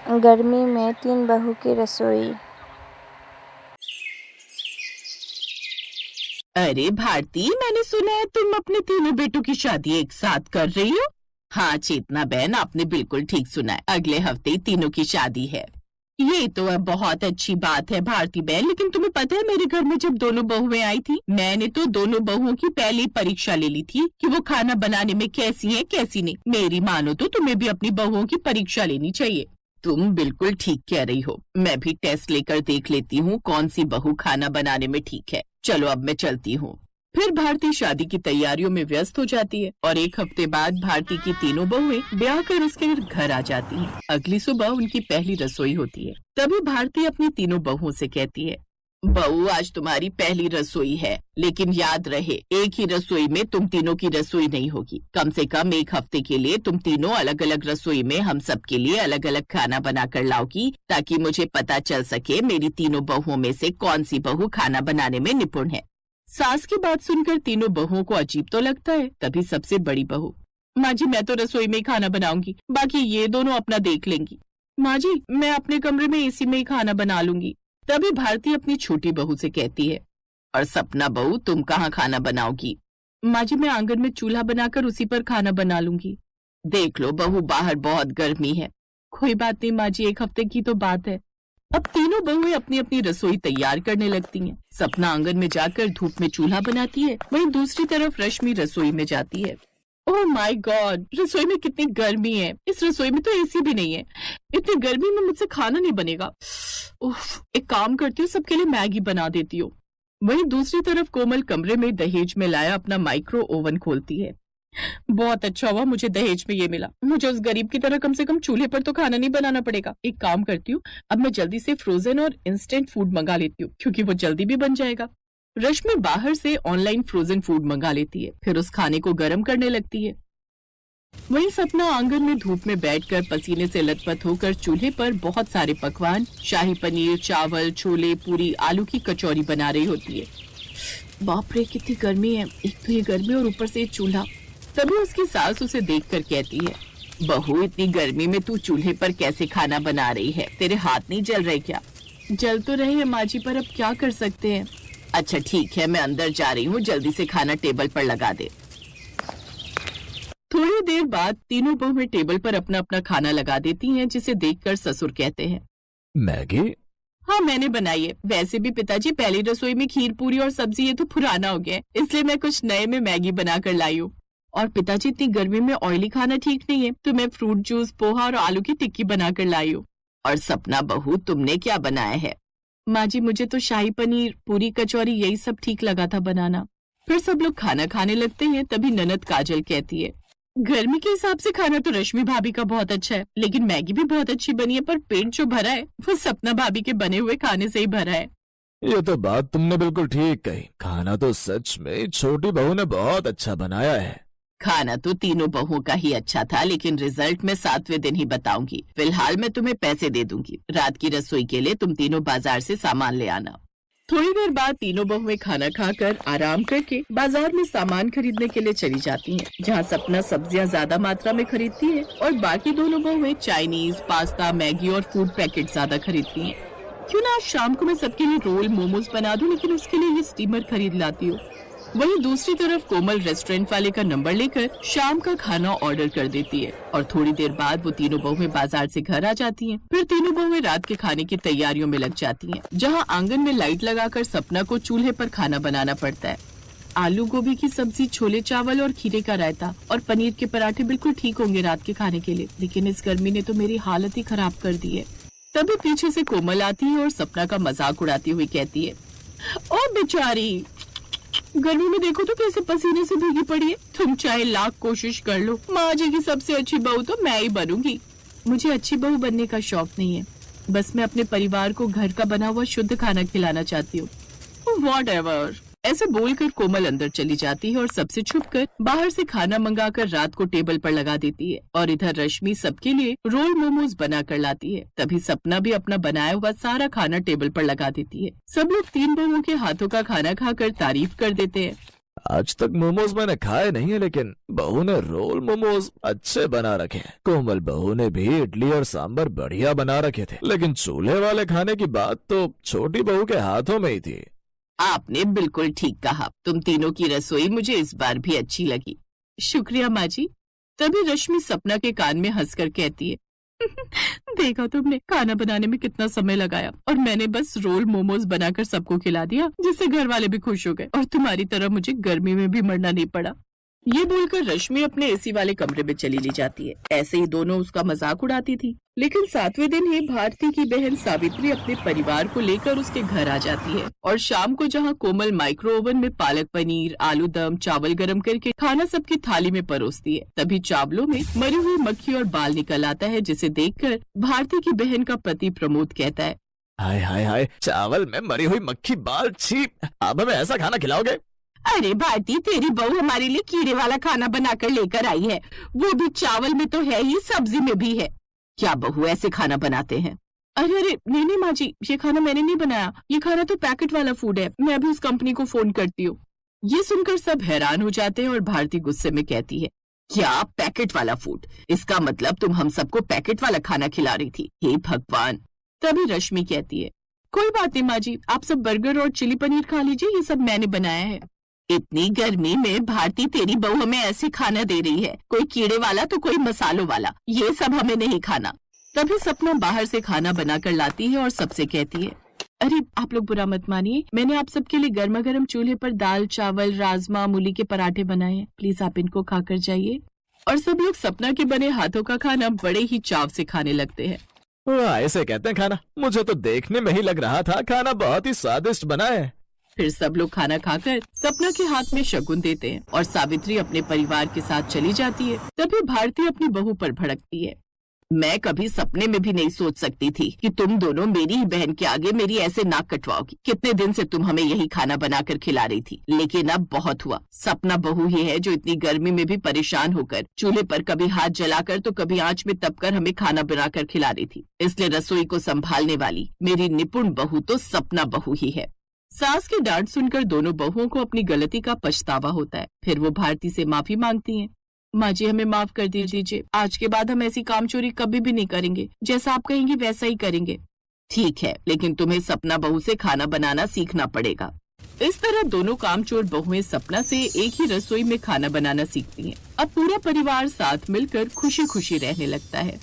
गर्मी में तीन बहू की रसोई। अरे भारती, मैंने सुना है तुम अपने तीनों बेटों की शादी एक साथ कर रही हो। हाँ चेतना बहन, आपने बिल्कुल ठीक सुना है, अगले हफ्ते ही तीनों की शादी है। ये तो अब बहुत अच्छी बात है भारती बहन, लेकिन तुम्हें पता है मेरे घर में जब दोनों बहुएं आई थी, मैंने तो दोनों बहुओं की पहले ही परीक्षा ले ली थी कि वो खाना बनाने में कैसी हैं कैसी नहीं। मेरी मानो तो तुम्हें भी अपनी बहुओं की परीक्षा लेनी चाहिए। तुम बिल्कुल ठीक कह रही हो, मैं भी टेस्ट लेकर देख लेती हूँ कौन सी बहू खाना बनाने में ठीक है। चलो अब मैं चलती हूँ। फिर भारती शादी की तैयारियों में व्यस्त हो जाती है और एक हफ्ते बाद भारती की तीनों बहुएं ब्याह कर उसके घर आ जाती हैं। अगली सुबह उनकी पहली रसोई होती है। तभी भारती अपनी तीनों बहुओं से कहती है, बहू आज तुम्हारी पहली रसोई है, लेकिन याद रहे एक ही रसोई में तुम तीनों की रसोई नहीं होगी। कम से कम एक हफ्ते के लिए तुम तीनों अलग अलग रसोई में हम सब के लिए अलग अलग खाना बना कर लाओगी, ताकि मुझे पता चल सके मेरी तीनों बहुओं में से कौन सी बहू खाना बनाने में निपुण है। सास की बात सुनकर तीनों बहुओं को अजीब तो लगता है। तभी सबसे बड़ी बहू, माँ जी मैं तो रसोई में ही खाना बनाऊंगी, बाकी ये दोनों अपना देख लेंगी। माँ जी मैं अपने कमरे में एसी में ही खाना बना लूंगी। तभी भारती अपनी छोटी बहू से कहती है, और सपना बहू तुम कहाँ खाना बनाओगी? माँ जी मैं आंगन में चूल्हा बनाकर उसी पर खाना बना लूंगी। देख लो बहू, बाहर बहुत गर्मी है। कोई बात नहीं माँ जी, एक हफ्ते की तो बात है। अब तीनों बहुएं अपनी अपनी रसोई तैयार करने लगती हैं। सपना आंगन में जाकर धूप में चूल्हा बनाती है, वहीं दूसरी तरफ रश्मि रसोई में जाती है। ओह माय गॉड, रसोई में कितनी गर्मी है, इस रसोई में तो एसी भी नहीं है। इतनी गर्मी में मुझसे खाना नहीं बनेगा। उफ, एक काम करती हूँ, सबके लिए मैगी बना देती हूँ। वहीं दूसरी तरफ कोमल कमरे में दहेज में लाया अपना माइक्रो ओवन खोलती है। बहुत अच्छा हुआ मुझे दहेज में ये मिला, मुझे उस गरीब की तरह कम से कम चूल्हे पर तो खाना नहीं बनाना पड़ेगा। एक काम करती हूँ, अब मैं जल्दी से फ्रोजन और इंस्टेंट फूड मंगा लेती हूँ, क्योंकि वो जल्दी भी बन जाएगा। रश्मि बाहर से ऑनलाइन फ्रोजन फूड मंगा लेती है, फिर उस खाने को गर्म करने लगती है। वहीं सपना आंगन में धूप में बैठकर पसीने से लथपथ होकर चूल्हे पर बहुत सारे पकवान, शाही पनीर, चावल, छोले, पूरी, आलू की कचौरी बना रही होती है। बाप रे कितनी गर्मी है, एक तो ये गर्मी और ऊपर से ये चूल्हा। तभी उसकी सास उसे देखकर कहती है, बहू इतनी गर्मी में तू चूल्हे पर कैसे खाना बना रही है? तेरे हाथ नहीं जल रहे क्या? जल तो रहे हैं माँ जी, पर अब क्या कर सकते हैं। अच्छा ठीक है, मैं अंदर जा रही हूँ, जल्दी से खाना टेबल पर लगा दे। थोड़ी देर बाद तीनों बहुएं टेबल पर अपना अपना खाना लगा देती हैं, जिसे देखकर ससुर कहते हैं, मैगी? हाँ मैंने बनाई है। वैसे भी पिताजी पहली रसोई में खीर पूरी और सब्जी ये तो पुराना हो गया, इसलिए मैं कुछ नए में मैगी बना कर लाई हूँ। और पिताजी इतनी गर्मी में ऑयली खाना ठीक नहीं है, तो मैं फ्रूट जूस, पोहा और आलू की टिक्की बना कर लाई हूँ। और सपना बहू तुमने क्या बनाया है? माँ जी मुझे तो शाही पनीर, पूरी, कचौरी यही सब ठीक लगा था बनाना। फिर सब लोग खाना खाने लगते हैं। तभी ननद काजल कहती है, गर्मी के हिसाब से खाना तो रश्मि भाभी का बहुत अच्छा है, लेकिन मैगी भी बहुत अच्छी बनी है, पर पेट जो भरा है वो सपना भाभी के बने हुए खाने से ही भरा है। ये तो बात तुमने बिल्कुल ठीक कही, खाना तो सच में छोटी बहू ने बहुत अच्छा बनाया है। खाना तो तीनों बहुओं का ही अच्छा था, लेकिन रिजल्ट मैं 7वें दिन ही बताऊंगी। फिलहाल मैं तुम्हें पैसे दे दूंगी, रात की रसोई के लिए तुम तीनों बाजार से सामान ले आना। थोड़ी देर बाद तीनों बहुएं खाना खाकर आराम करके बाजार में सामान खरीदने के लिए चली जाती हैं, जहां सपना सब्जियां ज्यादा मात्रा में खरीदती है और बाकी दोनों बहुएं चाइनीज, पास्ता, मैगी और फूड पैकेट ज्यादा खरीदती हैं। क्यों ना आज शाम को मैं सबके लिए रोल, मोमोज बना दूं, लेकिन उसके लिए ये स्टीमर खरीद लाती हूँ। वहीं दूसरी तरफ कोमल रेस्टोरेंट वाले का नंबर लेकर शाम का खाना ऑर्डर कर देती है और थोड़ी देर बाद वो तीनों बहुएं बाजार से घर आ जाती हैं। फिर तीनों बहुएं रात के खाने की तैयारियों में लग जाती हैं, जहां आंगन में लाइट लगाकर सपना को चूल्हे पर खाना बनाना पड़ता है। आलू गोभी की सब्जी, छोले चावल और खीरे का रायता और पनीर के पराठे बिल्कुल ठीक होंगे रात के खाने के लिए, लेकिन इस गर्मी ने तो मेरी हालत ही खराब कर दी है। तभी पीछे से कोमल आती है और सपना का मजाक उड़ाती हुई कहती है, ओ बेचारी, गर्मी में देखो तो कैसे पसीने से भीगी पड़ी है। तुम चाहे लाख कोशिश कर लो, माँ जी की सबसे अच्छी बहू तो मैं ही बनूंगी। मुझे अच्छी बहू बनने का शौक नहीं है, बस मैं अपने परिवार को घर का बना हुआ शुद्ध खाना खिलाना चाहती हूँ। Whatever। ऐसे बोलकर कोमल अंदर चली जाती है और सबसे छुपकर बाहर से खाना मंगाकर रात को टेबल पर लगा देती है और इधर रश्मि सबके लिए रोल, मोमोज बना कर लाती है। तभी सपना भी अपना बनाया हुआ सारा खाना टेबल पर लगा देती है। सब लोग तीन बहुओं के हाथों का खाना खाकर तारीफ कर देते हैं आज तक मोमोज मैंने खाए नहीं है, लेकिन बहू ने रोल मोमोज अच्छे बना रखे हैं। कोमल बहू ने भी इडली और सांबर बढ़िया बना रखे थे, लेकिन चूल्हे वाले खाने की बात तो छोटी बहू के हाथों में ही थी। आपने बिल्कुल ठीक कहा, तुम तीनों की रसोई मुझे इस बार भी अच्छी लगी। शुक्रिया माँ जी। तभी रश्मि सपना के कान में हंसकर कहती है, देखा तुमने खाना बनाने में कितना समय लगाया और मैंने बस रोल मोमोज बनाकर सबको खिला दिया, जिससे घर वाले भी खुश हो गए और तुम्हारी तरह मुझे गर्मी में भी मरना नहीं पड़ा। ये बोलकर रश्मि अपने एसी वाले कमरे में चली ली जाती है। ऐसे ही दोनों उसका मजाक उड़ाती थी, लेकिन 7वें दिन ही भारती की बहन सावित्री अपने परिवार को लेकर उसके घर आ जाती है और शाम को जहां कोमल माइक्रो ओवन में पालक पनीर, आलू दम, चावल गरम करके खाना सबकी थाली में परोसती है, तभी चावलों में मरी हुई मक्खी और बाल निकल आता है, जिसे देखकर भारती की बहन का पति प्रमोद कहता है, हाय हाय हाय, चावल में मरी हुई मक्खी, बाल, छी! अब हमें ऐसा खाना खिलाओगे? अरे भारती, तेरी बहू हमारे लिए कीड़े वाला खाना बनाकर लेकर आई है, वो भी चावल में तो है ही, सब्जी में भी है। क्या बहू ऐसे खाना बनाते हैं? अरे अरे नहीं माँ जी, ये खाना मैंने नहीं बनाया, ये खाना तो पैकेट वाला फूड है, मैं अभी उस कंपनी को फोन करती हूँ। ये सुनकर सब हैरान हो जाते हैं और भारती गुस्से में कहती है, क्या पैकेट वाला फूड? इसका मतलब तुम हम सबको पैकेट वाला खाना खिला रही थी? हे भगवान। तभी रश्मि कहती है, कोई बात नहीं माँ जी, आप सब बर्गर और चिली पनीर खा लीजिए, ये सब मैंने बनाया है। इतनी गर्मी में भारती तेरी बहू हमें ऐसे खाना दे रही है, कोई कीड़े वाला तो कोई मसालों वाला, ये सब हमें नहीं खाना। तभी सपना बाहर से खाना बनाकर लाती है और सबसे कहती है, अरे आप लोग बुरा मत मानिए, मैंने आप सबके लिए गर्मा गर्म चूल्हे पर दाल, चावल, राजमा, मूली के पराठे बनाए हैं, प्लीज आप इनको खाकर जाइए। और सब लोग सपना के बने हाथों का खाना बड़े ही चाव से खाने लगते हैं। ऐसे कहते हैं खाना? मुझे तो देखने में ही लग रहा था खाना बहुत ही स्वादिष्ट बना है। फिर सब लोग खाना खाकर सपना के हाथ में शगुन देते हैं और सावित्री अपने परिवार के साथ चली जाती है। तभी भारती अपनी बहू पर भड़कती है, मैं कभी सपने में भी नहीं सोच सकती थी कि तुम दोनों मेरी ही बहन के आगे मेरी ऐसे नाक कटवाओगी। कितने दिन से तुम हमें यही खाना बनाकर खिला रही थी, लेकिन अब बहुत हुआ। सपना बहू ही है जो इतनी गर्मी में भी परेशान होकर चूल्हे पर कभी हाथ जलाकर तो कभी आंच में तपकर हमें खाना बनाकर खिला रही थी। इसलिए रसोई को संभालने वाली मेरी निपुण बहू तो सपना बहू ही है। सास की डांट सुनकर दोनों बहुओं को अपनी गलती का पछतावा होता है। फिर वो भारती से माफी मांगती हैं। माँ जी, हमें माफ कर दीजिए, आज के बाद हम ऐसी कामचोरी कभी भी नहीं करेंगे, जैसा आप कहेंगी वैसा ही करेंगे। ठीक है, लेकिन तुम्हें सपना बहू से खाना बनाना सीखना पड़ेगा। इस तरह दोनों कामचोर बहुएं सपना से एक ही रसोई में खाना बनाना सीखती हैं। अब पूरा परिवार साथ मिलकर खुशी खुशी रहने लगता है।